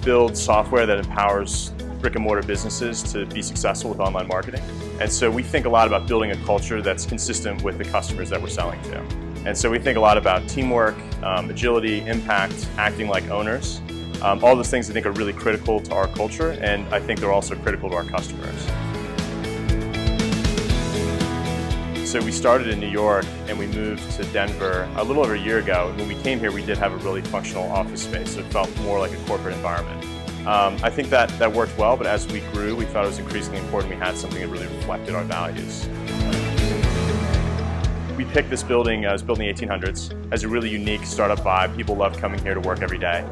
build software that empowers brick and mortar businesses to be successful with online marketing. And so we think a lot about building a culture that's consistent with the customers that we're selling to. And so we think a lot about teamwork, agility, impact, acting like owners. All those things I think are really critical to our culture, and I think they're also critical to our customers. So we started in New York and we moved to Denver a little over a year ago. When we came here, we did have a really functional office space, so it felt more like a corporate environment. I think that worked well, but as we grew, we thought it was increasingly important we had something that really reflected our values. We picked this building, it was built in the 1800s, has a really unique startup vibe. People love coming here to work every day.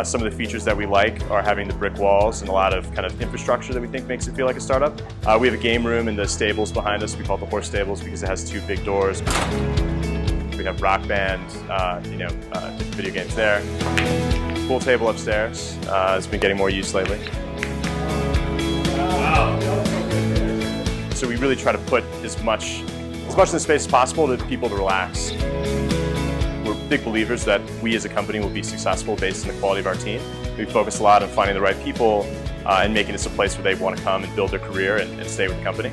Some of the features that we like are having the brick walls and a lot of kind of infrastructure that we think makes it feel like a startup. We have a game room in the stables behind us. We call it the horse stables because it has two big doors. We have Rock Band, different video games there. Pool table upstairs has been getting more use lately. Wow. So we really try to put as much in the space as possible to people to relax. We're big believers that we as a company will be successful based on the quality of our team. We focus a lot on finding the right people and making this a place where they want to come and build their career and stay with the company.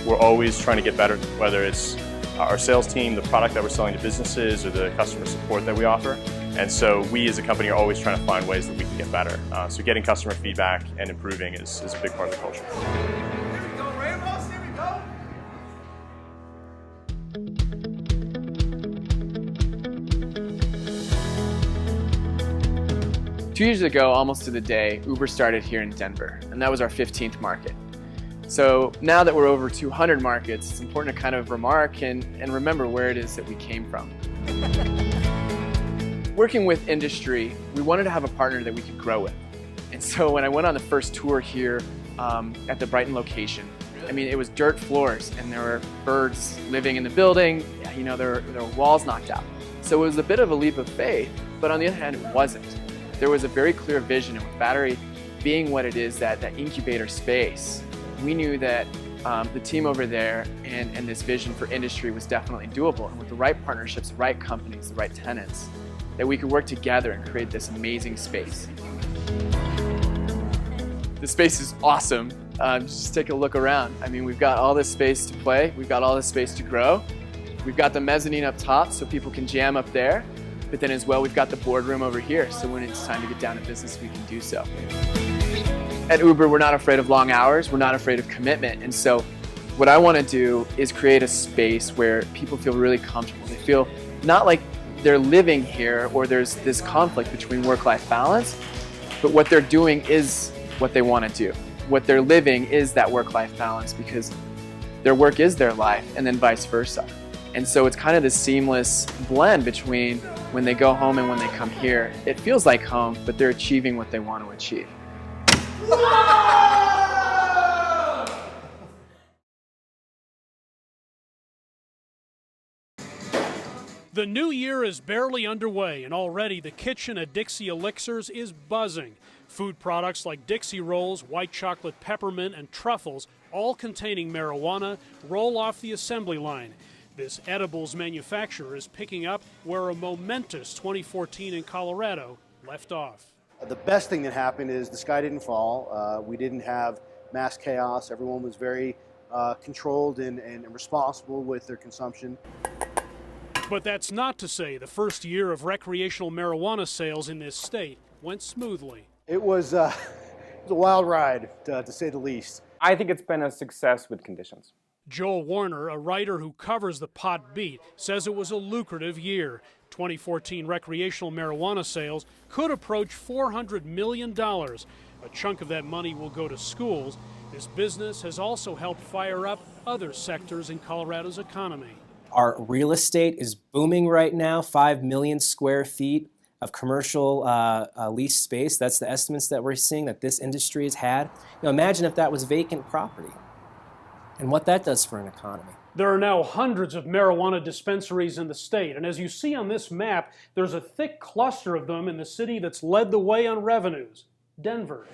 We're always trying to get better, whether it's our sales team, the product that we're selling to businesses, or the customer support that we offer. And so we as a company are always trying to find ways that we can get better. So getting customer feedback and improving is a big part of the culture. Here we go, Ramos, here we go. 2 years ago, almost to the day, Uber started here in Denver, and that was our 15th market. So now that we're over 200 markets, it's important to kind of remark and remember where it is that we came from. Working with industry, we wanted to have a partner that we could grow with. And so when I went on the first tour here at the Brighton location, I mean, it was dirt floors and there were birds living in the building, there were walls knocked out. So it was a bit of a leap of faith, but on the other hand, it wasn't. There was a very clear vision, and with Battery being what it is, that incubator space, we knew that the team over there and this vision for industry was definitely doable. And with the right partnerships, the right companies, the right tenants, that we could work together and create this amazing space. The space is awesome. Just take a look around. I mean, we've got all this space to play. We've got all this space to grow. We've got the mezzanine up top so people can jam up there. But then as well, we've got the boardroom over here. So when it's time to get down to business, we can do so. At Uber, we're not afraid of long hours. We're not afraid of commitment. And so what I want to do is create a space where people feel really comfortable. They feel not like they're living here or there's this conflict between work-life balance, but what they're doing is what they want to do. What they're living is that work-life balance because their work is their life, and then vice versa. And so it's kind of this seamless blend between when they go home and when they come here. It feels like home, but they're achieving what they want to achieve. The new year is barely underway, and already the kitchen at Dixie Elixirs is buzzing. Food products like Dixie Rolls, white chocolate peppermint, and truffles, all containing marijuana, roll off the assembly line. This edibles manufacturer is picking up where a momentous 2014 in Colorado left off. The best thing that happened is the sky didn't fall. We didn't have mass chaos. Everyone was very controlled and responsible with their consumption. But that's not to say the first year of recreational marijuana sales in this state went smoothly. It was a wild ride, to say the least. I think it's been a success with conditions. Joel Warner, a writer who covers the Pot Beat, says it was a lucrative year. 2014 recreational marijuana sales could approach $400 million. A chunk of that money will go to schools. This business has also helped fire up other sectors in Colorado's economy. Our real estate is booming right now, 5 million square feet of commercial lease space. That's the estimates that we're seeing that this industry has had. Imagine if that was vacant property and what that does for an economy. There are now hundreds of marijuana dispensaries in the state, and as you see on this map, there's a thick cluster of them in the city that's led the way on revenues, Denver.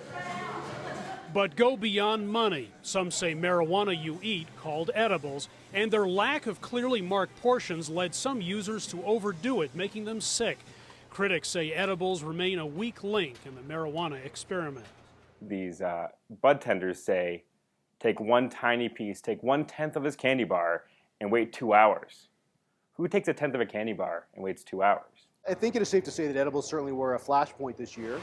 But go beyond money. Some say marijuana you eat, called edibles, and their lack of clearly marked portions led some users to overdo it, making them sick. Critics say edibles remain a weak link in the marijuana experiment. These bud tenders say, take one tiny piece, take 1/10 of his candy bar, and wait 2 hours. Who takes 1/10 of a candy bar and waits 2 hours? I think it is safe to say that edibles certainly were a flashpoint this year.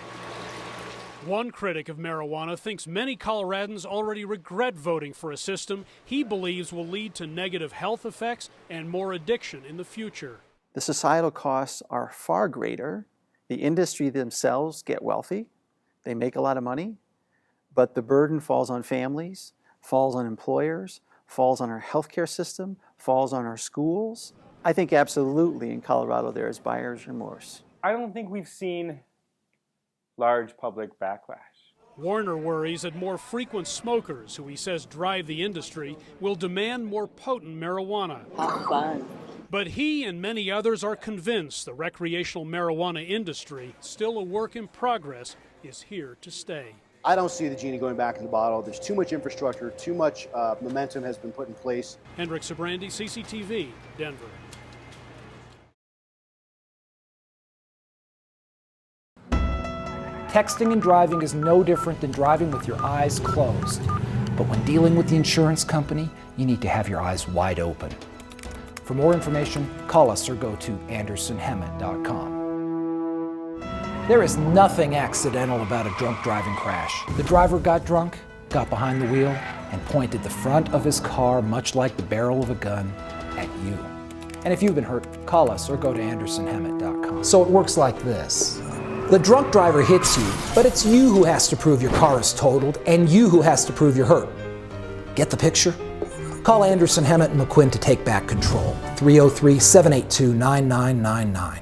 One critic of marijuana thinks many Coloradans already regret voting for a system he believes will lead to negative health effects and more addiction in the future. The societal costs are far greater. The industry themselves get wealthy. They make a lot of money, but the burden falls on families, falls on employers, falls on our healthcare system, falls on our schools. I think absolutely in Colorado there is buyer's remorse. I don't think we've seen large public backlash. Warner worries that more frequent smokers, who he says drive the industry, will demand more potent marijuana. Have fun. But he and many others are convinced the recreational marijuana industry, still a work in progress, is here to stay. I don't see the genie going back in the bottle. There's too much infrastructure, too much momentum has been put in place. Hendrik Sabrandi, CCTV, Denver. Texting and driving is no different than driving with your eyes closed. But when dealing with the insurance company, you need to have your eyes wide open. For more information, call us or go to andersonhemet.com. There is nothing accidental about a drunk driving crash. The driver got drunk, got behind the wheel, and pointed the front of his car, much like the barrel of a gun, at you. And if you've been hurt, call us or go to andersonhemet.com. So it works like this. The drunk driver hits you, but it's you who has to prove your car is totaled and you who has to prove you're hurt. Get the picture? Call Anderson, Hemet, and McQuinn to take back control. 303-782-9999.